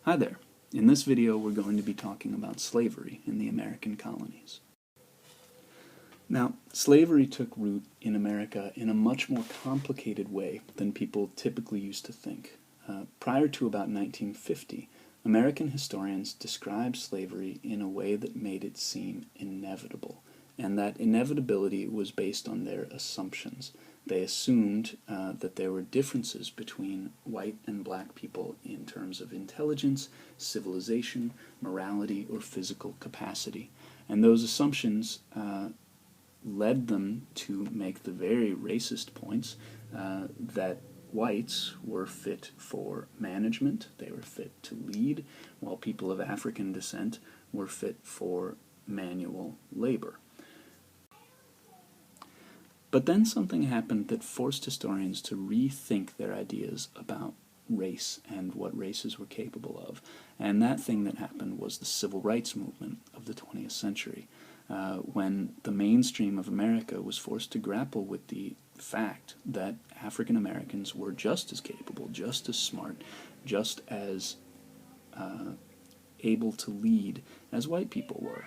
Hi there. In this video we're going to be talking about slavery in the American colonies. Now, slavery took root in America in a much more complicated way than people typically used to think. Prior to about 1950, American historians described slavery in a way that made it seem inevitable, and that inevitability was based on their assumptions. They assumed that there were differences between white and black people in terms of intelligence, civilization, morality, or physical capacity. And those assumptions led them to make the very racist points that whites were fit for management, they were fit to lead, while people of African descent were fit for manual labor. But then something happened that forced historians to rethink their ideas about race and what races were capable of. And that thing that happened was the civil rights movement of the 20th century, when the mainstream of America was forced to grapple with the fact that African Americans were just as capable, just as smart, just as able to lead as white people were.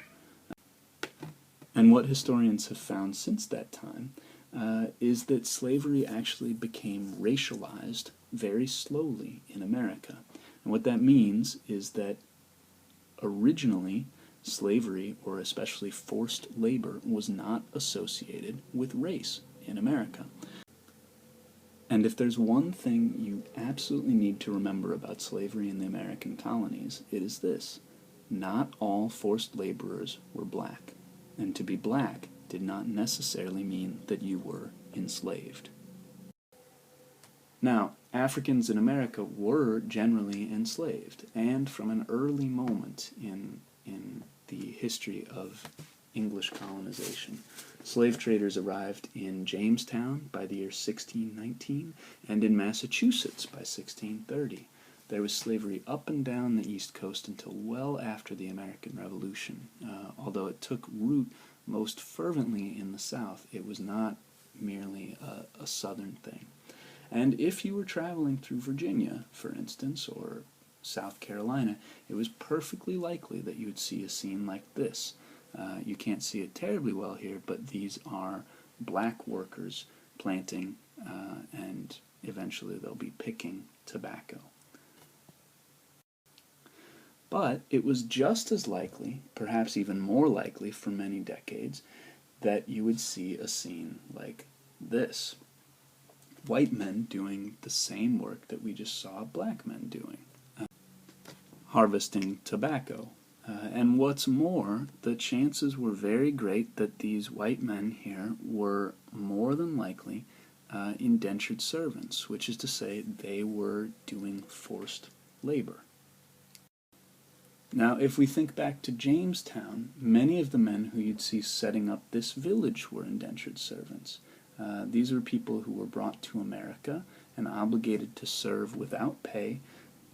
And what historians have found since that time is that slavery actually became racialized very slowly in America. And what that means is that originally slavery, or especially forced labor, was not associated with race in America. And if there's one thing you absolutely need to remember about slavery in the American colonies, it is this: not all forced laborers were black. And to be black did not necessarily mean that you were enslaved. Now, Africans in America were generally enslaved, and from an early moment in the history of English colonization. Slave traders arrived in Jamestown by the year 1619, and in Massachusetts by 1630. There was slavery up and down the East Coast until well after the American Revolution. Although it took root most fervently in the South, it was not merely a Southern thing. And if you were traveling through Virginia, for instance, or South Carolina, it was perfectly likely that you would see a scene like this. You can't see it terribly well here, but these are black workers planting, and eventually they'll be picking tobacco. But it was just as likely, perhaps even more likely for many decades, that you would see a scene like this. White men doing the same work that we just saw black men doing, harvesting tobacco. And what's more, the chances were very great that these white men here were more than likely indentured servants, which is to say they were doing forced labor. Now, if we think back to Jamestown, many of the men who you'd see setting up this village were indentured servants. These were people who were brought to America and obligated to serve without pay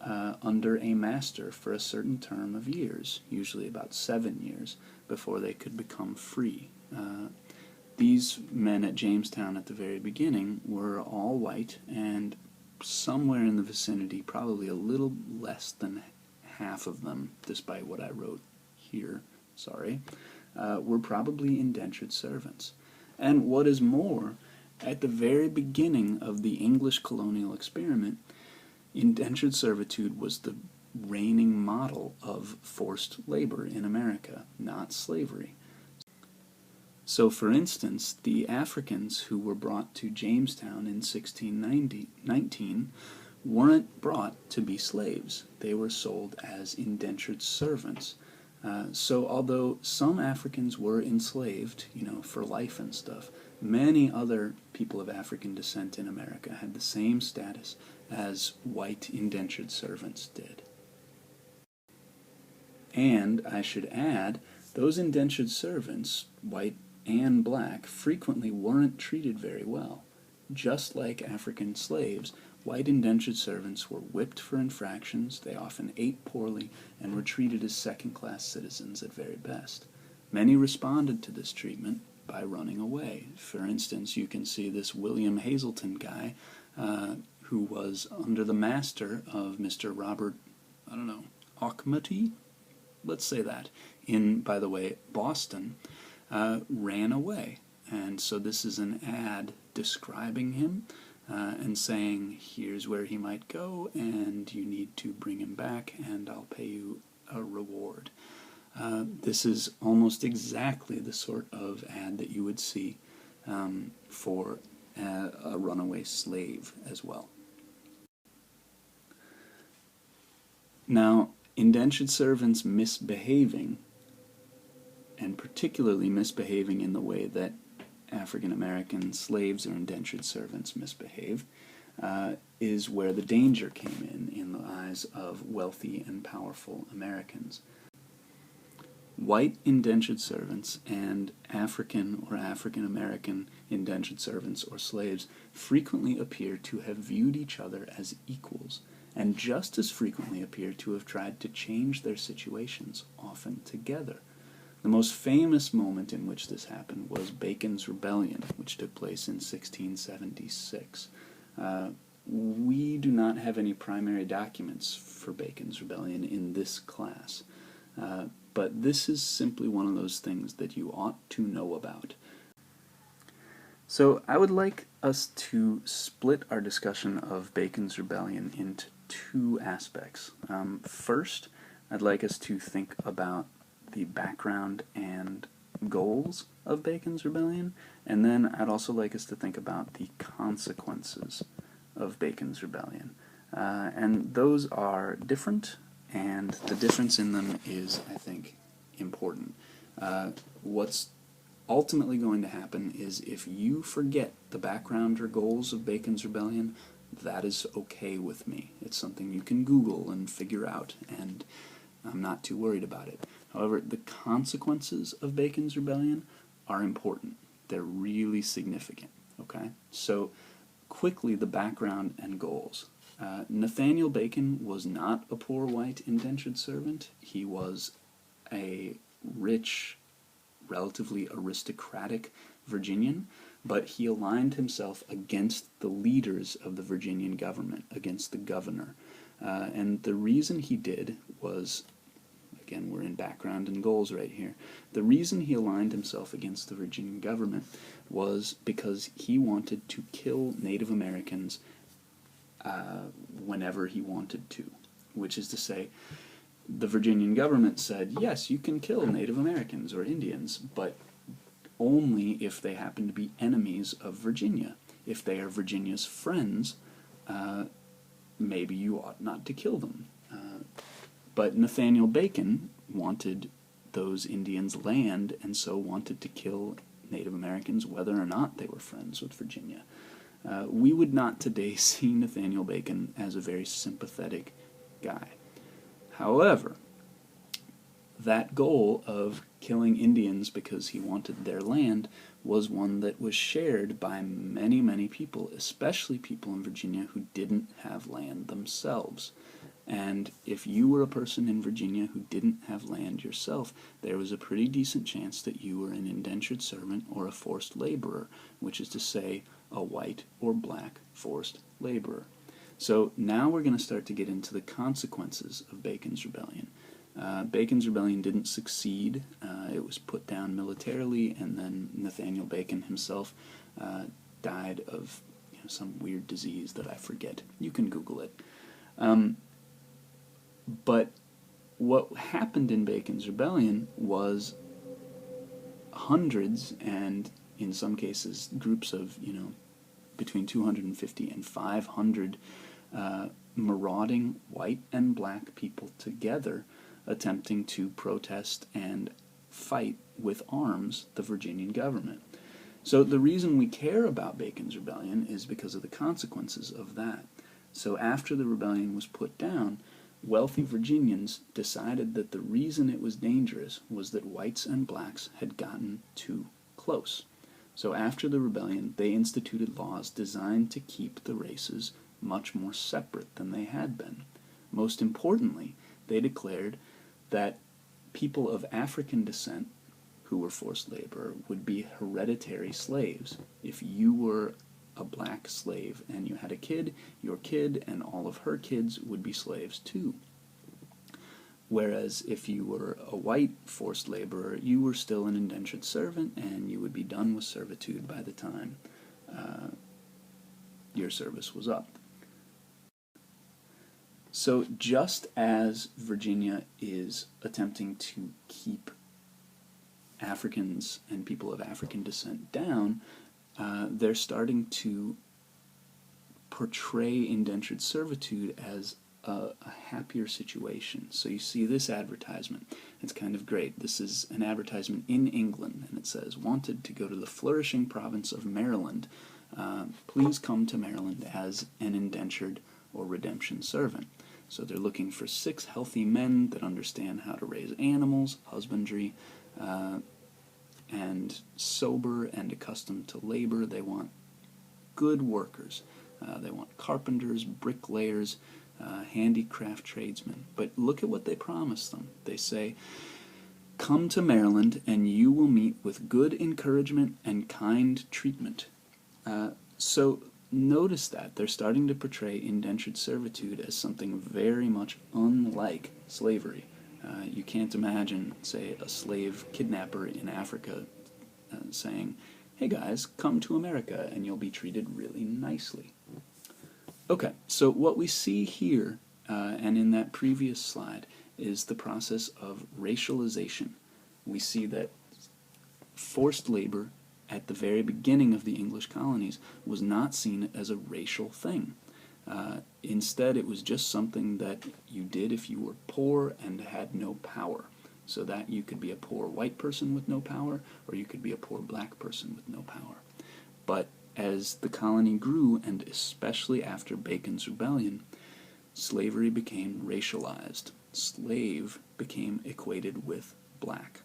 under a master for a certain term of years, usually about 7 years, before they could become free. These men at Jamestown at the very beginning were all white, and somewhere in the vicinity, probably a little less than half of them, despite what I wrote here, were probably indentured servants. And what is more, at the very beginning of the English colonial experiment, indentured servitude was the reigning model of forced labor in America, not slavery. So, for instance, the Africans who were brought to Jamestown in 1619 weren't brought to be slaves. They were sold as indentured servants. So although some Africans were enslaved, for life and stuff, many other people of African descent in America had the same status as white indentured servants did. And I should add, those indentured servants, white and black, frequently weren't treated very well. Just like African slaves, white indentured servants were whipped for infractions, they often ate poorly, and were treated as second-class citizens at very best. Many responded to this treatment by running away. For instance, you can see this William Hazelton guy who was under the master of Mr. Robert I don't know, Auchmuty, let's say that, in, by the way, Boston, ran away. And so this is an ad describing him and saying, here's where he might go, and you need to bring him back, and I'll pay you a reward. This is almost exactly the sort of ad that you would see for a runaway slave as well. Now, indentured servants misbehaving, and particularly misbehaving in the way that African American slaves or indentured servants misbehaved, is where the danger came in the eyes of wealthy and powerful Americans. White indentured servants and African or African American indentured servants or slaves frequently appear to have viewed each other as equals, and just as frequently appear to have tried to change their situations, often together. The most famous moment in which this happened was Bacon's Rebellion, which took place in 1676. We do not have any primary documents for Bacon's Rebellion in this class, but this is simply one of those things that you ought to know about. So I would like us to split our discussion of Bacon's Rebellion into two aspects. First, I'd like us to think about the background and goals of Bacon's Rebellion, and then I'd also like us to think about the consequences of Bacon's Rebellion. And those are different, and the difference in them is, I think, important. What's ultimately going to happen is if you forget the background or goals of Bacon's Rebellion, that is okay with me. It's something you can Google and figure out, and I'm not too worried about it. However, the consequences of Bacon's Rebellion are important. They're really significant, okay? So, quickly, the background and goals. Nathaniel Bacon was not a poor white indentured servant. He was a rich, relatively aristocratic Virginian, but he aligned himself against the leaders of the Virginian government, against the governor. And the reason he did was, again, we're in background and goals right here. The reason he aligned himself against the Virginian government was because he wanted to kill Native Americans whenever he wanted to, which is to say, the Virginian government said, yes, you can kill Native Americans or Indians, but only if they happen to be enemies of Virginia. If they are Virginia's friends, maybe you ought not to kill them. But Nathaniel Bacon wanted those Indians' land, and so wanted to kill Native Americans whether or not they were friends with Virginia. We would not today see Nathaniel Bacon as a very sympathetic guy. However, that goal of killing Indians because he wanted their land was one that was shared by many, many people, especially people in Virginia who didn't have land themselves. And if you were a person in Virginia who didn't have land yourself, there was a pretty decent chance that you were an indentured servant or a forced laborer, which is to say, a white or black forced laborer. So now we're going to start to get into the consequences of Bacon's Rebellion. Bacon's Rebellion didn't succeed. It was put down militarily, and then Nathaniel Bacon himself died of some weird disease that I forget. You can Google it. But what happened in Bacon's Rebellion was hundreds, and in some cases groups of, between 250 and 500 marauding white and black people together attempting to protest and fight with arms the Virginian government. So the reason we care about Bacon's Rebellion is because of the consequences of that. So after the rebellion was put down, wealthy Virginians decided that the reason it was dangerous was that whites and blacks had gotten too close. So after the rebellion, they instituted laws designed to keep the races much more separate than they had been. Most importantly, they declared that people of African descent who were forced labor would be hereditary slaves. If you were a black slave and you had a kid, your kid and all of her kids would be slaves too. Whereas if you were a white forced laborer, you were still an indentured servant, and you would be done with servitude by the time your service was up. So just as Virginia is attempting to keep Africans and people of African descent down, they're starting to portray indentured servitude as a happier situation. So you see this advertisement. It's kind of great. This is an advertisement in England, and it says, "Wanted to go to the flourishing province of Maryland. Please come to Maryland as an indentured or redemption servant." So they're looking for 6 healthy men that understand how to raise animals, husbandry, and sober and accustomed to labor. They want good workers. They want carpenters, bricklayers, handicraft tradesmen. But look at what they promise them. They say, "Come to Maryland and you will meet with good encouragement and kind treatment." So notice that they're starting to portray indentured servitude as something very much unlike slavery. You can't imagine, say, a slave kidnapper in Africa saying, "Hey guys, come to America and you'll be treated really nicely." Okay, so what we see here, and in that previous slide, is the process of racialization. We see that forced labor at the very beginning of the English colonies was not seen as a racial thing. Instead, it was just something that you did if you were poor and had no power. So that you could be a poor white person with no power, or you could be a poor black person with no power. But as the colony grew, and especially after Bacon's Rebellion, slavery became racialized. Slave became equated with black.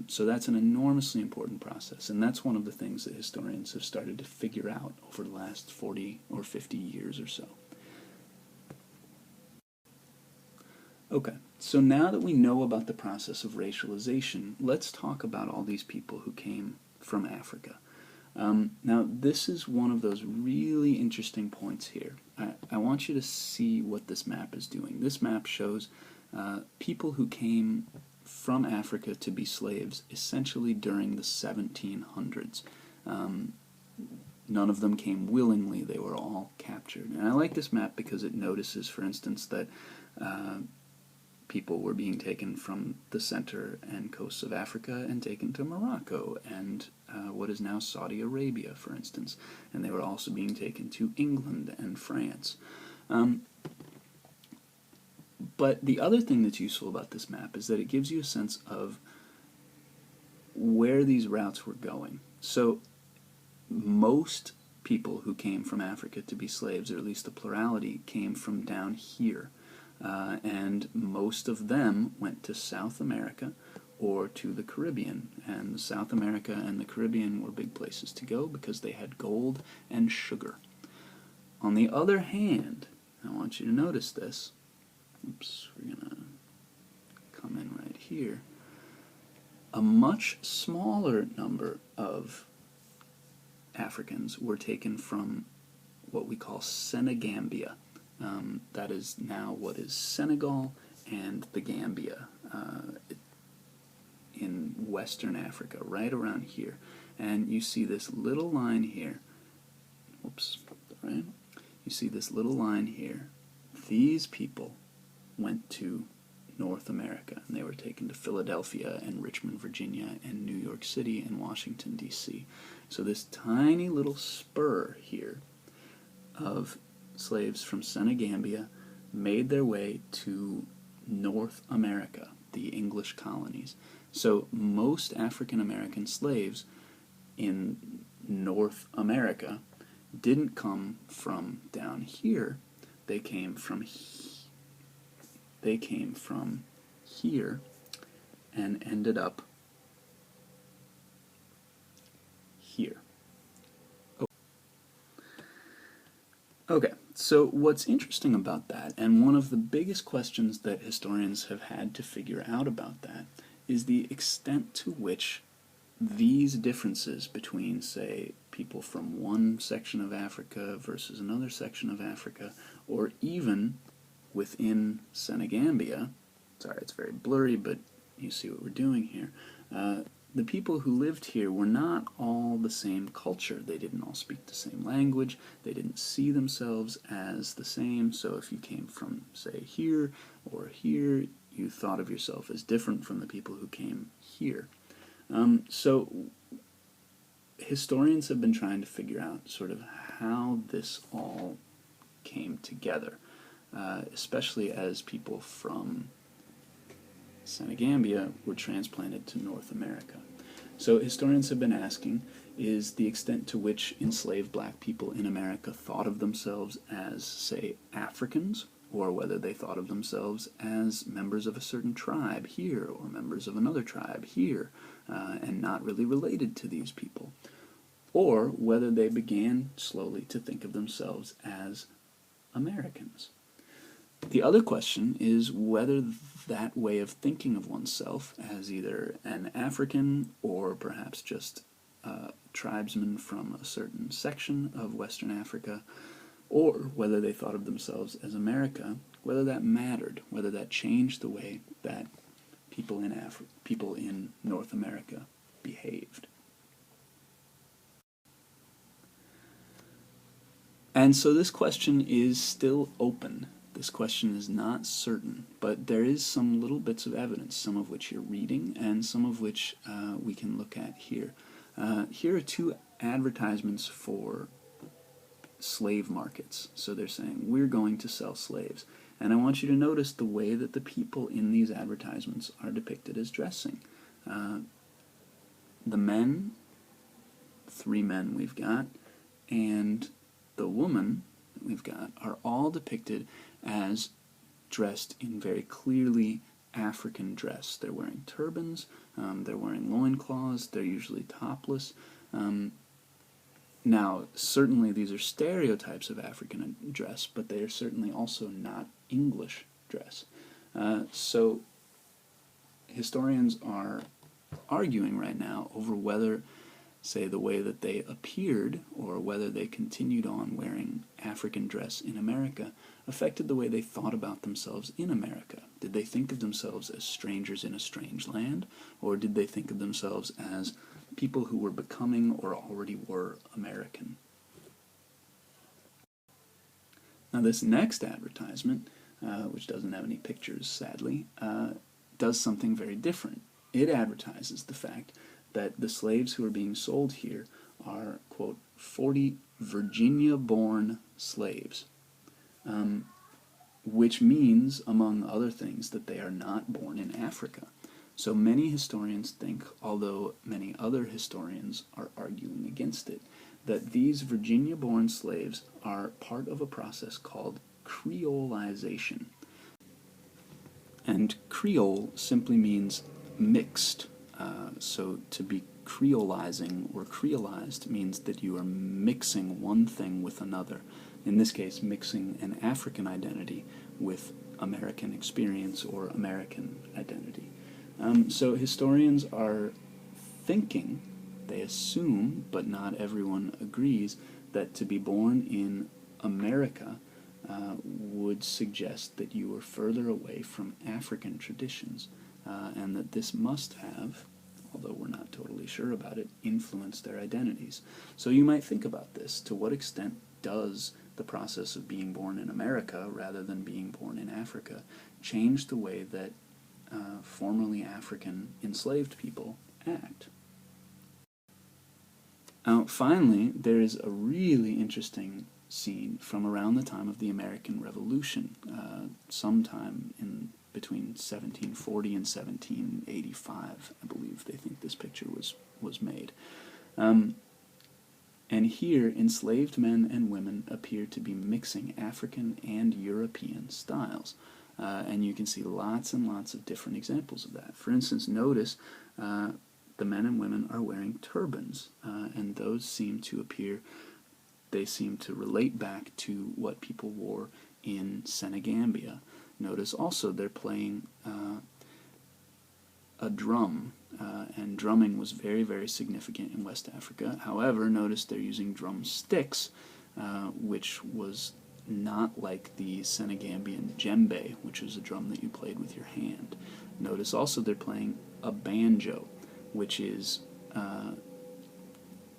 So that's an enormously important process, and that's one of the things that historians have started to figure out over the last 40 or 50 years or so. Okay, so now that we know about the process of racialization, let's talk about all these people who came from Africa. Now, this is one of those really interesting points here. I want you to see what this map is doing. This map shows people who came from Africa to be slaves essentially during the 1700s. None of them came willingly, they were all captured. And I like this map because it notices, for instance, that people were being taken from the center and coasts of Africa and taken to Morocco and what is now Saudi Arabia, for instance. And they were also being taken to England and France. But the other thing that's useful about this map is that it gives you a sense of where these routes were going. So most people who came from Africa to be slaves, or at least the plurality, came from down here. And most of them went to South America or to the Caribbean. And South America and the Caribbean were big places to go because they had gold and sugar. On the other hand, I want you to notice this. Oops, we're going to come in right here. A much smaller number of Africans were taken from what we call Senegambia. That is now what is Senegal and the Gambia in Western Africa, right around here. And you see this little line here. Oops, right? You see this little line here. These people went to North America, and they were taken to Philadelphia and Richmond, Virginia, and New York City and Washington, D.C. So this tiny little spur here of slaves from Senegambia made their way to North America, the English colonies. So most African American slaves in North America didn't come from down here. They came from here and ended up here. Okay, so what's interesting about that, and one of the biggest questions that historians have had to figure out about that, is the extent to which these differences between, say, people from one section of Africa versus another section of Africa, or even within Senegambia, sorry, it's very blurry, but you see what we're doing here. The people who lived here were not all the same culture. They didn't all speak the same language. They didn't see themselves as the same. So if you came from, say, here or here, you thought of yourself as different from the people who came here. So historians have been trying to figure out sort of how this all came together, especially as people from Senegambia were transplanted to North America. So historians have been asking, is the extent to which enslaved black people in America thought of themselves as, say, Africans, or whether they thought of themselves as members of a certain tribe here, or members of another tribe here, and not really related to these people, or whether they began slowly to think of themselves as Americans. The other question is whether that way of thinking of oneself as either an African or perhaps just a tribesman from a certain section of Western Africa, or whether they thought of themselves as America, whether that mattered, whether that changed the way that people in North America behaved. And so this question is still open. This question is not certain, but there is some little bits of evidence, some of which you're reading and some of which we can look at here. Here are two advertisements for slave markets. So they're saying, we're going to sell slaves. And I want you to notice the way that the people in these advertisements are depicted as dressing. The men, 3 men we've got, and the woman that we've got are all depicted as dressed in very clearly African dress. They're wearing turbans, they're wearing loincloths, they're usually topless. Now, certainly these are stereotypes of African dress, but they are certainly also not English dress. So historians are arguing right now over whether, say, the way that they appeared or whether they continued on wearing African dress in America affected the way they thought about themselves in America. Did they think of themselves as strangers in a strange land, or did they think of themselves as people who were becoming or already were American? Now this next advertisement, which doesn't have any pictures sadly, does something very different. It advertises the fact that the slaves who are being sold here are, quote, 40 Virginia-born slaves, which means, among other things, that they are not born in Africa. So many historians think, although many other historians are arguing against it, that these Virginia-born slaves are part of a process called creolization. And Creole simply means mixed. So to be creolizing or creolized means that you are mixing one thing with another. In this case, mixing an African identity with American experience or American identity. So historians are thinking, they assume, but not everyone agrees, that to be born in America would suggest that you were further away from African traditions, and that this must have, although we're not totally sure about it, influenced their identities. So you might think about this. To what extent does the process of being born in America rather than being born in Africa change the way that formerly African enslaved people act? Now, finally, there is a really interesting scene from around the time of the American Revolution, sometime in between 1740 and 1785, I believe they think this picture was made. And here, enslaved men and women appear to be mixing African and European styles. And you can see lots and lots of different examples of that. For instance, notice the men and women are wearing turbans, and those seem to appear, they seem to relate back to what people wore in Senegambia. Notice also they're playing a drum, and drumming was very, very significant in West Africa. However, notice they're using drumsticks, which was not like the Senegambian djembe, which was a drum that you played with your hand. Notice also they're playing a banjo, which is an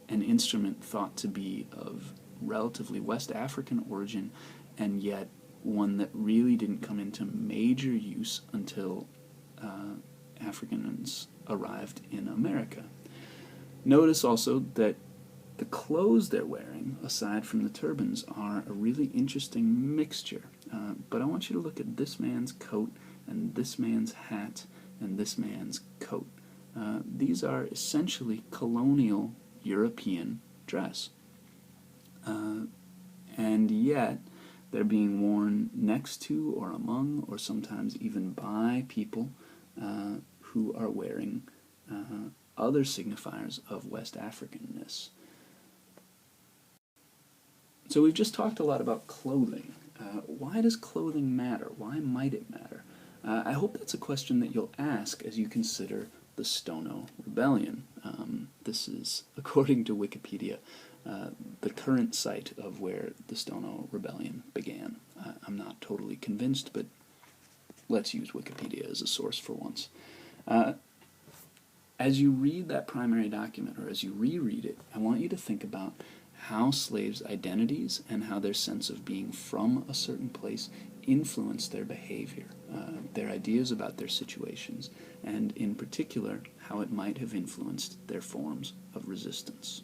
instrument thought to be of relatively West African origin, and yet one that really didn't come into major use until Africans arrived in America. Notice also that the clothes they're wearing, aside from the turbans, are a really interesting mixture. But I want you to look at this man's coat and this man's hat and this man's coat. These are essentially colonial European dress. And yet they're being worn next to or among or sometimes even by people who are wearing other signifiers of West Africanness. So we've just talked a lot about clothing. Why does clothing matter? Why might it matter? I hope that's a question that you'll ask as you consider the Stono Rebellion. This is, according to Wikipedia, the current site of where the Stono Rebellion began. I'm not totally convinced, but let's use Wikipedia as a source for once. As you read that primary document, or as you reread it, I want you to think about how slaves' identities and how their sense of being from a certain place influenced their behavior, their ideas about their situations, and in particular, how it might have influenced their forms of resistance.